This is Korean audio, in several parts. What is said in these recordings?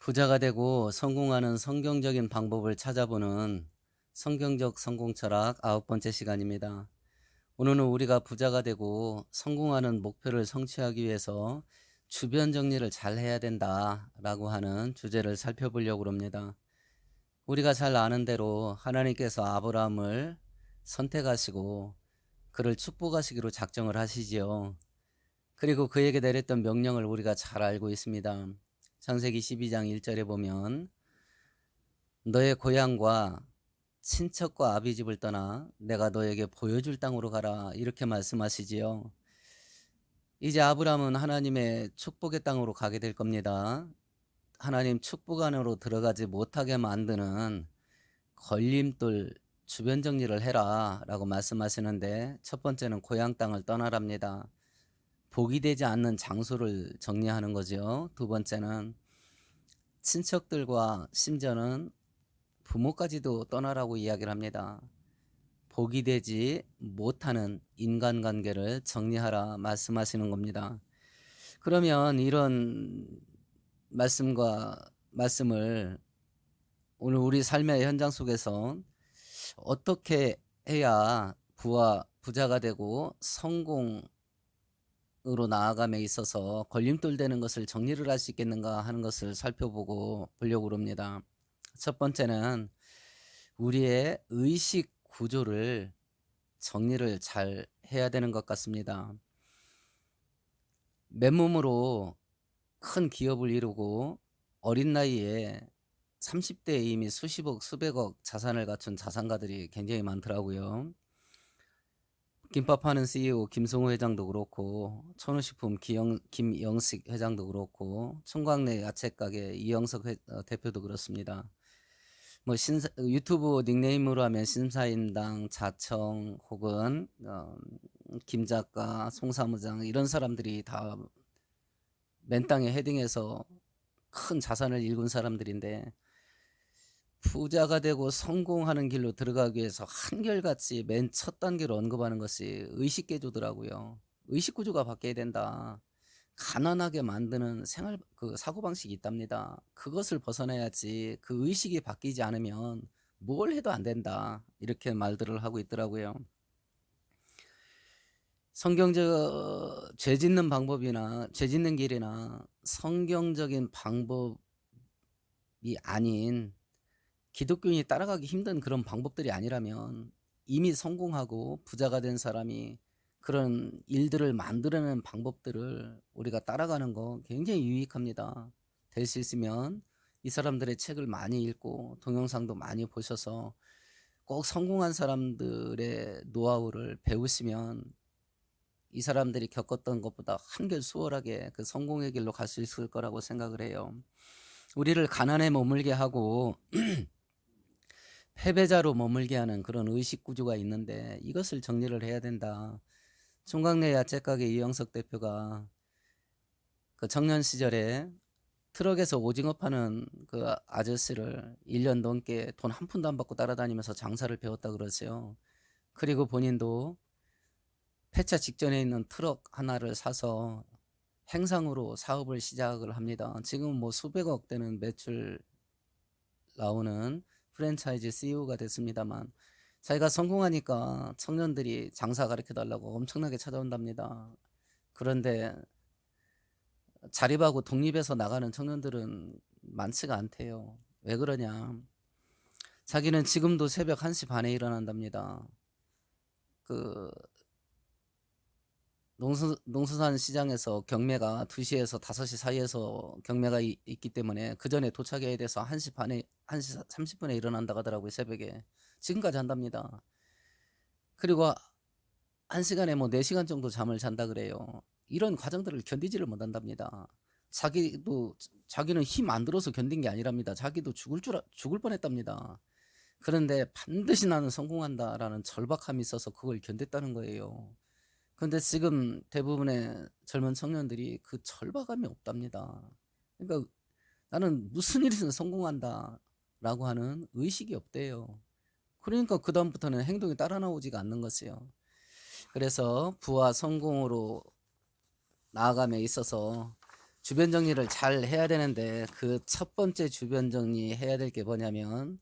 부자가 되고 성공하는 성경적인 방법을 찾아보는 성경적 성공 철학 9번째 시간입니다. 오늘은 우리가 부자가 되고 성공하는 목표를 성취하기 위해서 주변 정리를 잘 해야 된다라고 하는 주제를 살펴보려고 합니다. 우리가 잘 아는 대로 하나님께서 아브라함을 선택하시고 그를 축복하시기로 작정을 하시지요. 그리고 그에게 내렸던 명령을 우리가 잘 알고 있습니다. 창세기 12장 1절에 보면 너의 고향과 친척과 아비집을 떠나 내가 너에게 보여줄 땅으로 가라 이렇게 말씀하시지요. 이제 아브라함은 하나님의 축복의 땅으로 가게 될 겁니다. 하나님 축복 안으로 들어가지 못하게 만드는 걸림돌 주변 정리를 해라 라고 말씀하시는데, 첫 번째는 고향 땅을 떠나랍니다. 복이 되지 않는 장소를 정리하는 거죠. 두 번째는 친척들과 심지어는 부모까지도 떠나라고 이야기를 합니다. 복이 되지 못하는 인간관계를 정리하라 말씀하시는 겁니다. 그러면 이런 말씀을 오늘 우리 삶의 현장 속에서 어떻게 해야 부자가 되고 성공으로 나아감에 있어서 걸림돌 되는 것을 정리를 할 수 있겠는가 하는 것을 살펴보려고 합니다. 첫 번째는 우리의 의식 구조를 정리를 잘 해야 되는 것 같습니다. 맨몸으로 큰 기업을 이루고 어린 나이에 30대에 이미 수십억, 수백억 자산을 갖춘 자산가들이 굉장히 많더라고요. 김밥 하는 CEO 김성호 회장도 그렇고, 천우식품 김영식 회장도 그렇고, 청광래 야채가게 이영석 대표도 그렇습니다. 유튜브 닉네임으로 하면 신사임당, 자청 혹은 김작가, 송사무장 이런 사람들이 다 맨땅에 헤딩해서 큰 자산을 일군 사람들인데, 부자가 되고 성공하는 길로 들어가기 위해서 한결같이 맨 첫 단계로 언급하는 것이 의식개조더라고요. 의식구조가 바뀌어야 된다. 가난하게 만드는 사고방식이 있답니다. 그것을 벗어나야지, 그 의식이 바뀌지 않으면 뭘 해도 안 된다. 이렇게 말들을 하고 있더라고요. 성경적 죄 짓는 방법이나 죄 짓는 길이나 성경적인 방법이 아닌 기독교인이 따라가기 힘든 그런 방법들이 아니라면, 이미 성공하고 부자가 된 사람이 그런 일들을 만들어내는 방법들을 우리가 따라가는 거 굉장히 유익합니다. 될 수 있으면 이 사람들의 책을 많이 읽고 동영상도 많이 보셔서 꼭 성공한 사람들의 노하우를 배우시면 이 사람들이 겪었던 것보다 한결 수월하게 그 성공의 길로 갈 수 있을 거라고 생각을 해요. 우리를 가난에 머물게 하고 패배자로 머물게 하는 그런 의식 구조가 있는데, 이것을 정리를 해야 된다. 총각내 야채가게 이영석 대표가 그 청년 시절에 트럭에서 오징어 파는 그 아저씨를 1년 넘게 돈 한 푼도 안 받고 따라다니면서 장사를 배웠다 그러세요. 그리고 본인도 폐차 직전에 있는 트럭 하나를 사서 행상으로 사업을 시작을 합니다. 지금 뭐 수백억 되는 매출 나오는 프랜차이즈 CEO가 됐습니다만, 자기가 성공하니까 청년들이 장사 가르쳐 달라고 엄청나게 찾아온답니다. 그런데 자립하고 독립해서 나가는 청년들은 많지가 않대요. 왜 그러냐? 자기는 지금도 새벽 1시 반에 일어난답니다. 그 농수산 시장에서 경매가 2시에서 5시 사이에서 경매가 있기 때문에 그 전에 도착해야 돼서 1시 반에 1시 30분에 일어난다고 하더라고요. 새벽에. 지금까지 한답니다. 그리고 1시간에 뭐 4시간 정도 잠을 잔다 그래요. 이런 과정들을 견디지를 못한답니다. 자기는 힘 안 들어서 견딘 게 아니랍니다. 자기도 죽을 뻔했답니다. 그런데 반드시 나는 성공한다라는 절박함이 있어서 그걸 견뎠다는 거예요. 그런데 지금 대부분의 젊은 청년들이 그 절박함이 없답니다. 그러니까 나는 무슨 일이든 성공한다라고 하는 의식이 없대요. 그러니까 그다음부터는 행동이 따라 나오지가 않는 것이요. 그래서 부와 성공으로 나아감에 있어서 주변 정리를 잘 해야 되는데 그 첫 번째 주변 정리해야 될 게 뭐냐면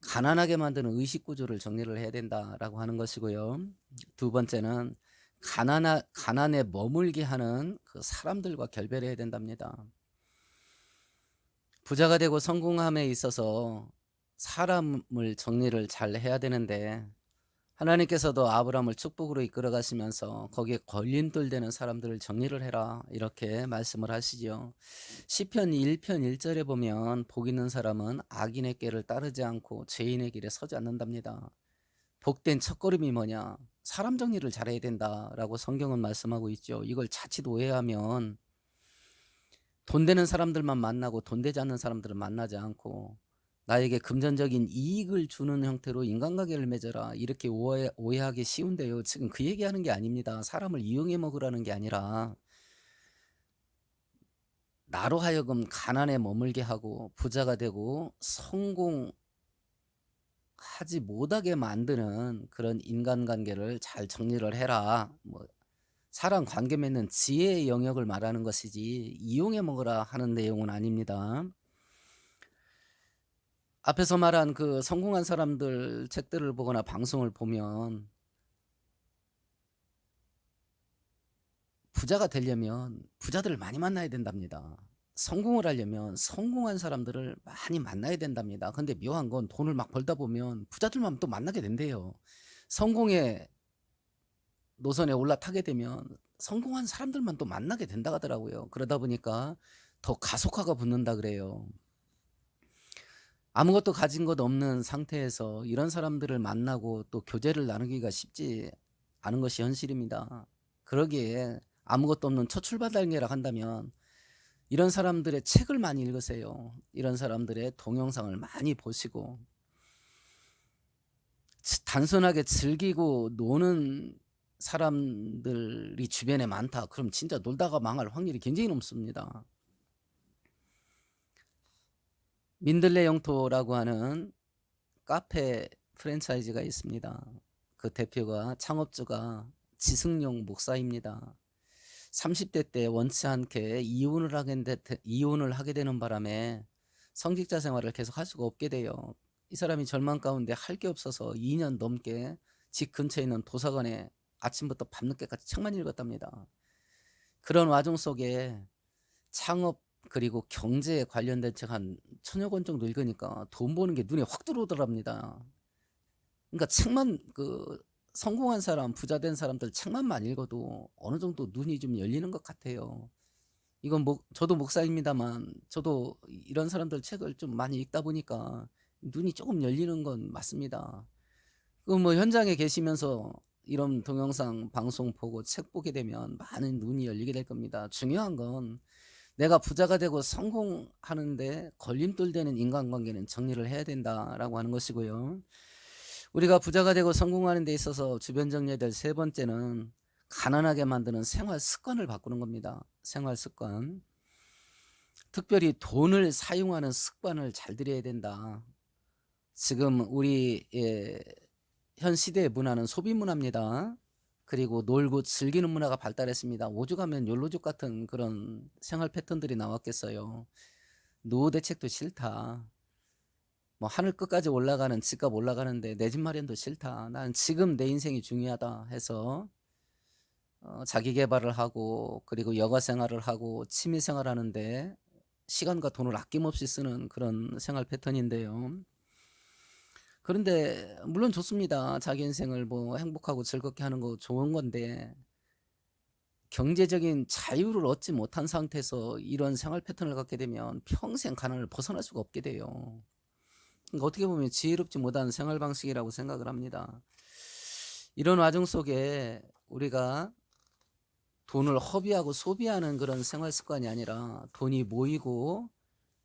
가난하게 만드는 의식 구조를 정리를 해야 된다라고 하는 것이고요. 두 번째는 가난에 머물게 하는 그 사람들과 결별해야 된답니다. 부자가 되고 성공함에 있어서 사람을 정리를 잘 해야 되는데 하나님께서도 아브라함을 축복으로 이끌어 가시면서 거기에 걸림돌 되는 사람들을 정리를 해라 이렇게 말씀을 하시죠. 시편 1편 1절에 보면 복 있는 사람은 악인의 길을 따르지 않고 죄인의 길에 서지 않는답니다. 복된 첫걸음이 뭐냐? 사람 정리를 잘해야 된다라고 성경은 말씀하고 있죠. 이걸 자칫 오해하면 돈 되는 사람들만 만나고 돈 되지 않는 사람들은 만나지 않고 나에게 금전적인 이익을 주는 형태로 인간관계를 맺어라 이렇게 오해하기 쉬운데요. 지금 그 얘기하는 게 아닙니다. 사람을 이용해 먹으라는 게 아니라 나로 하여금 가난에 머물게 하고 부자가 되고 성공하지 못하게 만드는 그런 인간관계를 잘 정리를 해라. 뭐 사람 관계 맺는 지혜의 영역을 말하는 것이지 이용해 먹으라 하는 내용은 아닙니다. 앞에서 말한 그 성공한 사람들 책들을 보거나 방송을 보면 부자가 되려면 부자들을 많이 만나야 된답니다. 성공을 하려면 성공한 사람들을 많이 만나야 된답니다. 근데 묘한 건 돈을 막 벌다 보면 부자들만 또 만나게 된대요. 성공의 노선에 올라타게 되면 성공한 사람들만 또 만나게 된다 하더라고요. 그러다 보니까 더 가속화가 붙는다 그래요. 아무것도 가진 것 없는 상태에서 이런 사람들을 만나고 또 교제를 나누기가 쉽지 않은 것이 현실입니다. 그러기에 아무것도 없는 첫 출발 단계라 한다면 이런 사람들의 책을 많이 읽으세요. 이런 사람들의 동영상을 많이 보시고 단순하게 즐기고 노는 사람들이 주변에 많다. 그럼 진짜 놀다가 망할 확률이 굉장히 높습니다. 민들레 영토라고 하는 카페 프랜차이즈가 있습니다. 그 대표가 창업주가 지승용 목사입니다. 30대 때 원치 않게 이혼을 하게 되는 바람에 성직자 생활을 계속 할 수가 없게 돼요. 이 사람이 절망 가운데 할 게 없어서 2년 넘게 집 근처에 있는 도서관에 아침부터 밤늦게까지 책만 읽었답니다. 그런 와중 속에 창업 그리고 경제에 관련된 책 한 1000여 권 정도 읽으니까 돈 버는 게 눈에 확 들어오더랍니다. 그러니까 책만 성공한 사람, 부자 된 사람들 책만 많이 읽어도 어느 정도 눈이 좀 열리는 것 같아요. 이건 저도 목사입니다만 저도 이런 사람들 책을 좀 많이 읽다 보니까 눈이 조금 열리는 건 맞습니다. 뭐 현장에 계시면서 이런 동영상 방송 보고 책 보게 되면 많은 눈이 열리게 될 겁니다. 중요한 건 내가 부자가 되고 성공하는데 걸림돌 되는 인간관계는 정리를 해야 된다라고 하는 것이고요. 우리가 부자가 되고 성공하는 데 있어서 주변 정리해야 될 세 번째는 가난하게 만드는 생활 습관을 바꾸는 겁니다. 생활 습관. 특별히 돈을 사용하는 습관을 잘 들여야 된다. 지금 우리 현 시대의 문화는 소비 문화입니다. 그리고 놀고 즐기는 문화가 발달했습니다. 오죽하면 욜로족 같은 그런 생활 패턴들이 나왔겠어요. 노후 대책도 싫다. 뭐 하늘 끝까지 올라가는 집값 올라가는데 내 집 마련도 싫다. 난 지금 내 인생이 중요하다 해서 자기 개발을 하고 그리고 여가 생활을 하고 취미 생활하는데 시간과 돈을 아낌없이 쓰는 그런 생활 패턴인데요. 그런데 물론 좋습니다. 자기 인생을 뭐 행복하고 즐겁게 하는 거 좋은 건데 경제적인 자유를 얻지 못한 상태에서 이런 생활 패턴을 갖게 되면 평생 가난을 벗어날 수가 없게 돼요. 그러니까 어떻게 보면 지혜롭지 못한 생활 방식이라고 생각을 합니다. 이런 와중 속에 우리가 돈을 허비하고 소비하는 그런 생활 습관이 아니라 돈이 모이고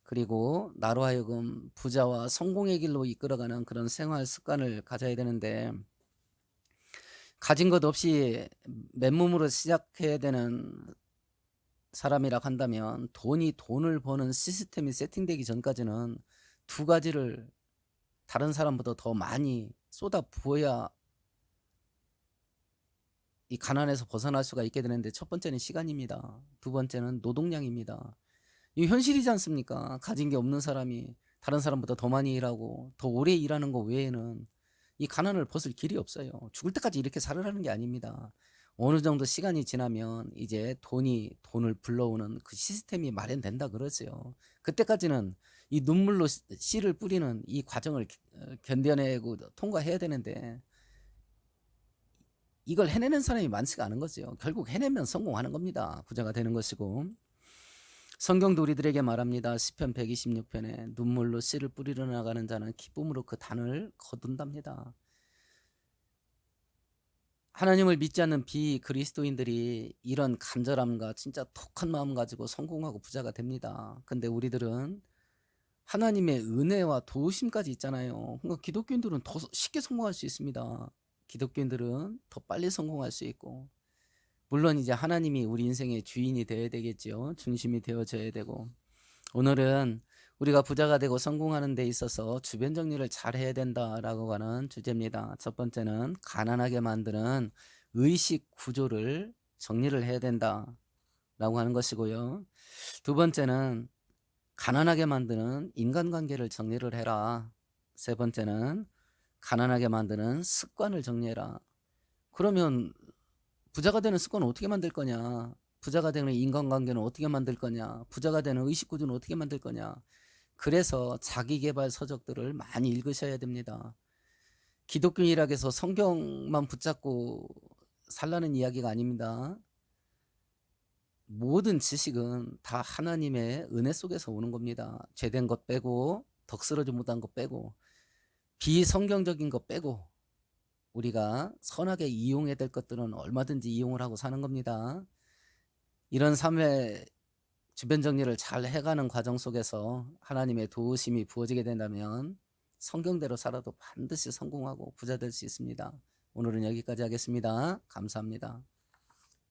그리고 나로 하여금 부자와 성공의 길로 이끌어가는 그런 생활 습관을 가져야 되는데 가진 것 없이 맨몸으로 시작해야 되는 사람이라 한다면 돈을 버는 시스템이 세팅되기 전까지는 두 가지를 다른 사람보다 더 많이 쏟아 부어야 이 가난에서 벗어날 수가 있게 되는데 첫 번째는 시간입니다. 두 번째는 노동량입니다. 이 현실이지 않습니까? 가진 게 없는 사람이 다른 사람보다 더 많이 일하고 더 오래 일하는 거 외에는 이 가난을 벗을 길이 없어요. 죽을 때까지 이렇게 살으라는 게 아닙니다. 어느 정도 시간이 지나면 이제 돈을 불러오는 그 시스템이 마련된다 그러죠. 그때까지는 이 눈물로 씨를 뿌리는 이 과정을 견뎌내고 통과해야 되는데 이걸 해내는 사람이 많지가 않은 거죠. 결국 해내면 성공하는 겁니다. 부자가 되는 것이고. 성경도 우리들에게 말합니다. 시편 126편에 눈물로 씨를 뿌리러 나가는 자는 기쁨으로 그 단을 거둔답니다. 하나님을 믿지 않는 비그리스도인들이 이런 간절함과 진짜 독한 마음 가지고 성공하고 부자가 됩니다. 근데 우리들은 하나님의 은혜와 도우심까지 있잖아요. 그러니까 기독교인들은 더 쉽게 성공할 수 있습니다. 기독교인들은 더 빨리 성공할 수 있고, 물론 이제 하나님이 우리 인생의 주인이 되어야 되겠죠. 중심이 되어져야 되고. 오늘은 우리가 부자가 되고 성공하는 데 있어서 주변 정리를 잘 해야 된다라고 하는 주제입니다. 첫 번째는 가난하게 만드는 의식 구조를 정리를 해야 된다라고 하는 것이고요. 두 번째는 가난하게 만드는 인간관계를 정리를 해라. 세 번째는 가난하게 만드는 습관을 정리해라. 그러면 부자가 되는 습관은 어떻게 만들 거냐? 부자가 되는 인간관계는 어떻게 만들 거냐? 부자가 되는 의식구조는 어떻게 만들 거냐? 그래서 자기계발 서적들을 많이 읽으셔야 됩니다. 기독교인이라고 해서 성경만 붙잡고 살라는 이야기가 아닙니다. 모든 지식은 다 하나님의 은혜 속에서 오는 겁니다. 죄된 것 빼고, 덕스러지 못한 것 빼고, 비성경적인 것 빼고, 우리가 선하게 이용해야 될 것들은 얼마든지 이용을 하고 사는 겁니다. 이런 삶의 주변 정리를 잘 해가는 과정 속에서 하나님의 도우심이 부어지게 된다면 성경대로 살아도 반드시 성공하고 부자 될 수 있습니다. 오늘은 여기까지 하겠습니다. 감사합니다.